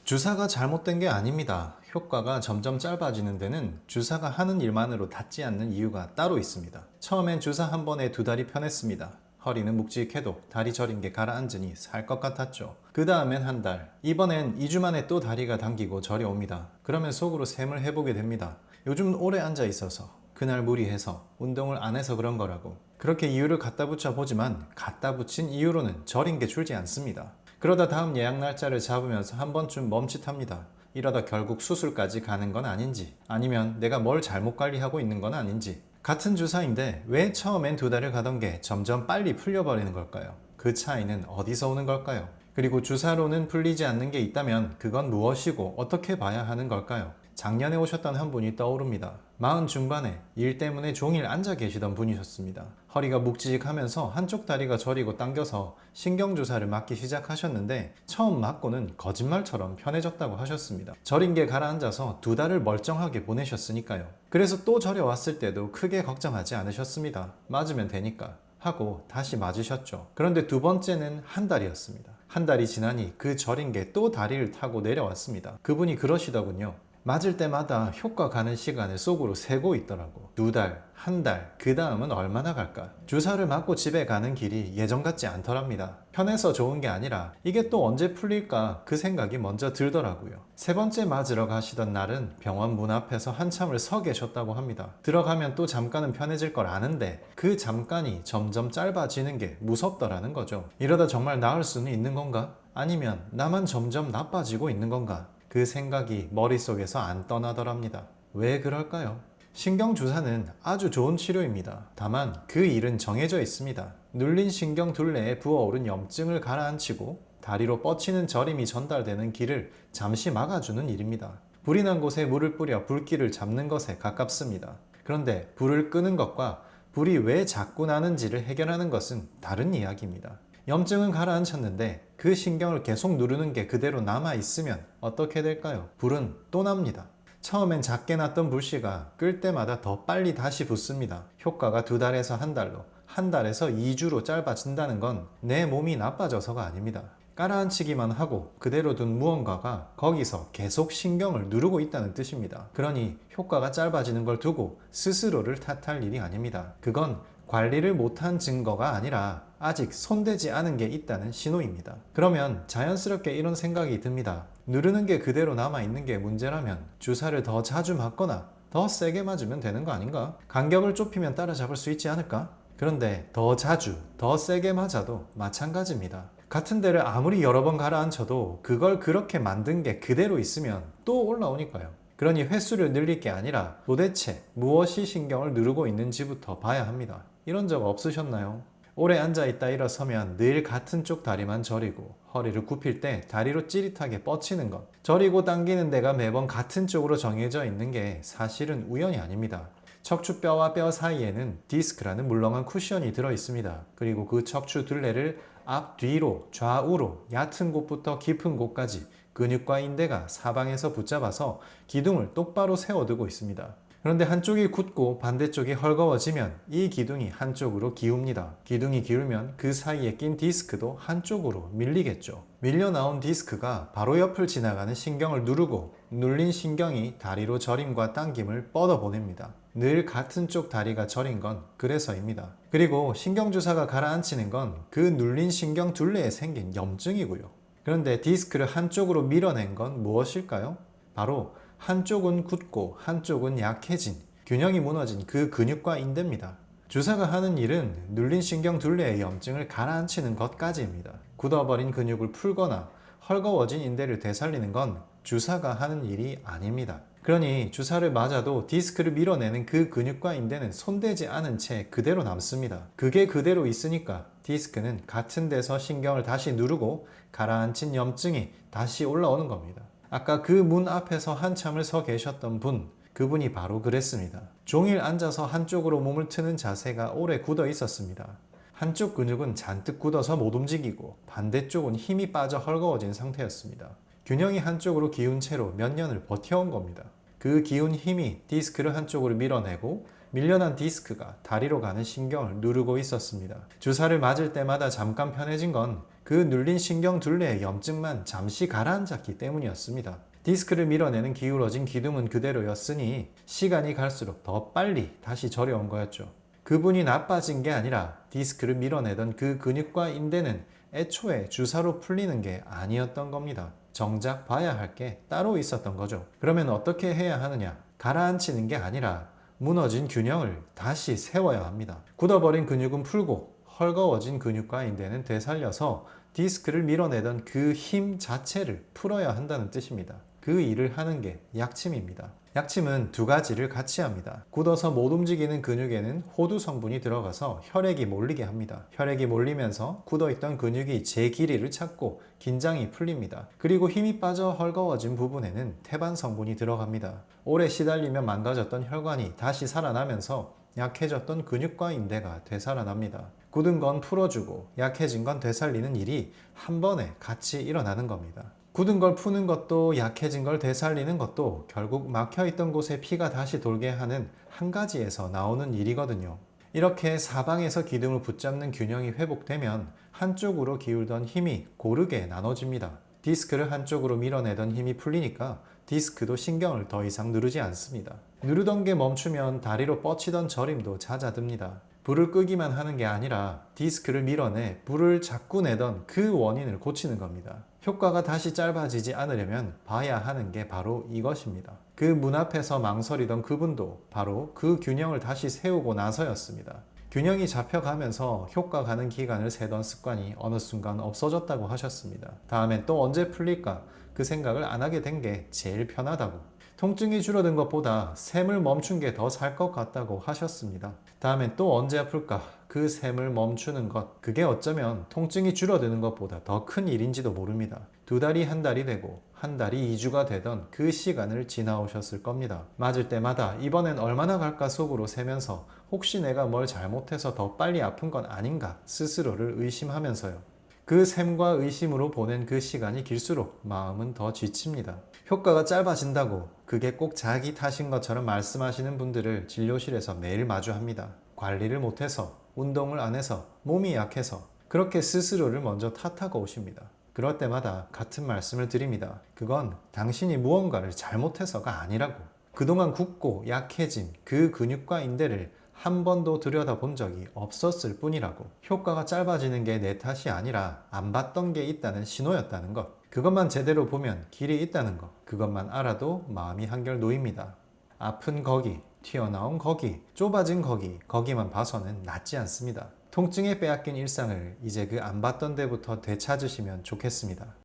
주사가 잘못된 게 아닙니다. 효과가 점점 짧아지는 데는 주사가 하는 일만으로 닿지 않는 이유가 따로 있습니다. 처음엔 주사 한 번에 두 다리 편했습니다. 허리는 묵직해도 다리 저린 게 가라앉으니 살 것 같았죠. 그 다음엔 한 달, 이번엔 2주 만에 또 다리가 당기고 저려옵니다. 그러면 속으로 셈을 해보게 됩니다. 요즘 오래 앉아 있어서, 그날 무리해서, 운동을 안 해서 그런 거라고. 그렇게 이유를 갖다 붙여 보지만 갖다 붙인 이유로는 저린 게 줄지 않습니다. 그러다 다음 예약 날짜를 잡으면서 한 번쯤 멈칫합니다. 이러다 결국 수술까지 가는 건 아닌지, 아니면 내가 뭘 잘못 관리하고 있는 건 아닌지. 같은 주사인데 왜 처음엔 두 달을 가던 게 점점 빨리 풀려버리는 걸까요? 그 차이는 어디서 오는 걸까요? 그리고 주사로는 풀리지 않는 게 있다면 그건 무엇이고 어떻게 봐야 하는 걸까요? 작년에 오셨던 한 분이 떠오릅니다. 40 중반에 일 때문에 종일 앉아 계시던 분이셨습니다. 허리가 묵직하면서 한쪽 다리가 저리고 당겨서 신경주사를 맞기 시작하셨는데 처음 맞고는 거짓말처럼 편해졌다고 하셨습니다. 저린 게 가라앉아서 두 달을 멀쩡하게 보내셨으니까요. 그래서 또 저려왔을 때도 크게 걱정하지 않으셨습니다. 맞으면 되니까 하고 다시 맞으셨죠. 그런데 두 번째는 한 달이었습니다. 한 달이 지나니 그 저린 게 또 다리를 타고 내려왔습니다. 그분이 그러시더군요. 맞을 때마다 효과 가는 시간을 속으로 세고 있더라고. 두 달, 한 달, 그 다음은 얼마나 갈까? 주사를 맞고 집에 가는 길이 예전 같지 않더랍니다. 편해서 좋은 게 아니라 이게 또 언제 풀릴까 그 생각이 먼저 들더라고요. 세 번째 맞으러 가시던 날은 병원 문 앞에서 한참을 서 계셨다고 합니다. 들어가면 또 잠깐은 편해질 걸 아는데 그 잠깐이 점점 짧아지는 게 무섭더라는 거죠. 이러다 정말 나을 수는 있는 건가? 아니면 나만 점점 나빠지고 있는 건가? 그 생각이 머릿속에서 안 떠나더랍니다. 왜 그럴까요? 신경주사는 아주 좋은 치료입니다. 다만 그 일은 정해져 있습니다. 눌린 신경 둘레에 부어오른 염증을 가라앉히고 다리로 뻗치는 저림이 전달되는 길을 잠시 막아주는 일입니다. 불이 난 곳에 물을 뿌려 불길을 잡는 것에 가깝습니다. 그런데 불을 끄는 것과 불이 왜 자꾸 나는지를 해결하는 것은 다른 이야기입니다. 염증은 가라앉혔는데 그 신경을 계속 누르는 게 그대로 남아있으면 어떻게 될까요? 불은 또 납니다. 처음엔 작게 났던 불씨가 끌 때마다 더 빨리 다시 붙습니다. 효과가 두 달에서 한 달로, 한 달에서 2주로 짧아진다는 건 내 몸이 나빠져서가 아닙니다. 깔아앉히기만 하고 그대로 둔 무언가가 거기서 계속 신경을 누르고 있다는 뜻입니다. 그러니 효과가 짧아지는 걸 두고 스스로를 탓할 일이 아닙니다. 그건 관리를 못한 증거가 아니라 아직 손대지 않은 게 있다는 신호입니다. 그러면 자연스럽게 이런 생각이 듭니다. 누르는 게 그대로 남아있는 게 문제라면 주사를 더 자주 맞거나 더 세게 맞으면 되는 거 아닌가? 간격을 좁히면 따라잡을 수 있지 않을까? 그런데 더 자주, 더 세게 맞아도 마찬가지입니다. 같은 데를 아무리 여러 번 가라앉혀도 그걸 그렇게 만든 게 그대로 있으면 또 올라오니까요. 그러니 횟수를 늘릴 게 아니라 도대체 무엇이 신경을 누르고 있는지부터 봐야 합니다. 이런 적 없으셨나요? 오래 앉아있다 일어서면 늘 같은 쪽 다리만 저리고 허리를 굽힐 때 다리로 찌릿하게 뻗치는 것, 저리고 당기는 데가 매번 같은 쪽으로 정해져 있는 게 사실은 우연이 아닙니다. 척추뼈와 뼈 사이에는 디스크라는 물렁한 쿠션이 들어 있습니다. 그리고 그 척추 둘레를 앞뒤로 좌우로 얕은 곳부터 깊은 곳까지 근육과 인대가 사방에서 붙잡아서 기둥을 똑바로 세워두고 있습니다. 그런데 한쪽이 굳고 반대쪽이 헐거워지면 이 기둥이 한쪽으로 기웁니다. 기둥이 기울면 그 사이에 낀 디스크도 한쪽으로 밀리겠죠. 밀려 나온 디스크가 바로 옆을 지나가는 신경을 누르고 눌린 신경이 다리로 저림과 당김을 뻗어보냅니다. 늘 같은 쪽 다리가 저린 건 그래서입니다. 그리고 신경주사가 가라앉히는 건 그 눌린 신경 둘레에 생긴 염증이고요. 그런데 디스크를 한쪽으로 밀어낸 건 무엇일까요? 바로 한쪽은 굳고 한쪽은 약해진, 균형이 무너진 그 근육과 인대입니다. 주사가 하는 일은 눌린 신경 둘레의 염증을 가라앉히는 것까지입니다. 굳어버린 근육을 풀거나 헐거워진 인대를 되살리는 건 주사가 하는 일이 아닙니다. 그러니 주사를 맞아도 디스크를 밀어내는 그 근육과 인대는 손대지 않은 채 그대로 남습니다. 그게 그대로 있으니까 디스크는 같은 데서 신경을 다시 누르고 가라앉힌 염증이 다시 올라오는 겁니다. 아까 그 문 앞에서 한참을 서 계셨던 분, 그분이 바로 그랬습니다. 종일 앉아서 한쪽으로 몸을 트는 자세가 오래 굳어 있었습니다. 한쪽 근육은 잔뜩 굳어서 못 움직이고 반대쪽은 힘이 빠져 헐거워진 상태였습니다. 균형이 한쪽으로 기운 채로 몇 년을 버텨온 겁니다. 그 기운 힘이 디스크를 한쪽으로 밀어내고 밀려난 디스크가 다리로 가는 신경을 누르고 있었습니다. 주사를 맞을 때마다 잠깐 편해진 건 그 눌린 신경 둘레의 염증만 잠시 가라앉았기 때문이었습니다. 디스크를 밀어내는 기울어진 기둥은 그대로였으니 시간이 갈수록 더 빨리 다시 저려온 거였죠. 그분이 나빠진 게 아니라 디스크를 밀어내던 그 근육과 인대는 애초에 주사로 풀리는 게 아니었던 겁니다. 정작 봐야 할 게 따로 있었던 거죠. 그러면 어떻게 해야 하느냐? 가라앉히는 게 아니라 무너진 균형을 다시 세워야 합니다. 굳어버린 근육은 풀고 헐거워진 근육과 인대는 되살려서 디스크를 밀어내던 그 힘 자체를 풀어야 한다는 뜻입니다. 그 일을 하는 게 약침입니다. 약침은 두 가지를 같이 합니다. 굳어서 못 움직이는 근육에는 호두 성분이 들어가서 혈액이 몰리게 합니다. 혈액이 몰리면서 굳어있던 근육이 제 길이를 찾고 긴장이 풀립니다. 그리고 힘이 빠져 헐거워진 부분에는 태반 성분이 들어갑니다. 오래 시달리며 망가졌던 혈관이 다시 살아나면서 약해졌던 근육과 인대가 되살아납니다. 굳은 건 풀어주고 약해진 건 되살리는 일이 한 번에 같이 일어나는 겁니다. 굳은 걸 푸는 것도 약해진 걸 되살리는 것도 결국 막혀있던 곳에 피가 다시 돌게 하는 한 가지에서 나오는 일이거든요. 이렇게 사방에서 기둥을 붙잡는 균형이 회복되면 한쪽으로 기울던 힘이 고르게 나눠집니다. 디스크를 한쪽으로 밀어내던 힘이 풀리니까 디스크도 신경을 더 이상 누르지 않습니다. 누르던 게 멈추면 다리로 뻗치던 저림도 잦아듭니다. 불을 끄기만 하는 게 아니라 디스크를 밀어내 불을 자꾸 내던 그 원인을 고치는 겁니다. 효과가 다시 짧아지지 않으려면 봐야 하는 게 바로 이것입니다. 그 문 앞에서 망설이던 그분도 바로 그 균형을 다시 세우고 나서였습니다. 균형이 잡혀가면서 효과 가는 기간을 세던 습관이 어느 순간 없어졌다고 하셨습니다. 다음엔 또 언제 풀릴까 그 생각을 안 하게 된 게 제일 편하다고. 통증이 줄어든 것보다 샘을 멈춘 게 더 살 것 같다고 하셨습니다. 다음엔 또 언제 아플까 그 샘을 멈추는 것, 그게 어쩌면 통증이 줄어드는 것보다 더 큰 일인지도 모릅니다. 두 달이 한 달이 되고 한 달이 2주가 되던 그 시간을 지나오셨을 겁니다. 맞을 때마다 이번엔 얼마나 갈까 속으로 세면서 혹시 내가 뭘 잘못해서 더 빨리 아픈 건 아닌가 스스로를 의심하면서요. 그 샘과 의심으로 보낸 그 시간이 길수록 마음은 더 지칩니다. 효과가 짧아진다고 그게 꼭 자기 탓인 것처럼 말씀하시는 분들을 진료실에서 매일 마주합니다. 관리를 못해서, 운동을 안 해서, 몸이 약해서 그렇게 스스로를 먼저 탓하고 오십니다. 그럴 때마다 같은 말씀을 드립니다. 그건 당신이 무언가를 잘못해서가 아니라고. 그동안 굳고 약해진 그 근육과 인대를 한 번도 들여다본 적이 없었을 뿐이라고. 효과가 짧아지는 게 내 탓이 아니라 안 봤던 게 있다는 신호였다는 것. 그것만 제대로 보면 길이 있다는 것. 그것만 알아도 마음이 한결 놓입니다. 아픈 거기, 튀어나온 거기, 좁아진 거기, 거기만 봐서는 낫지 않습니다. 통증에 빼앗긴 일상을 이제 그 안 봤던 데부터 되찾으시면 좋겠습니다.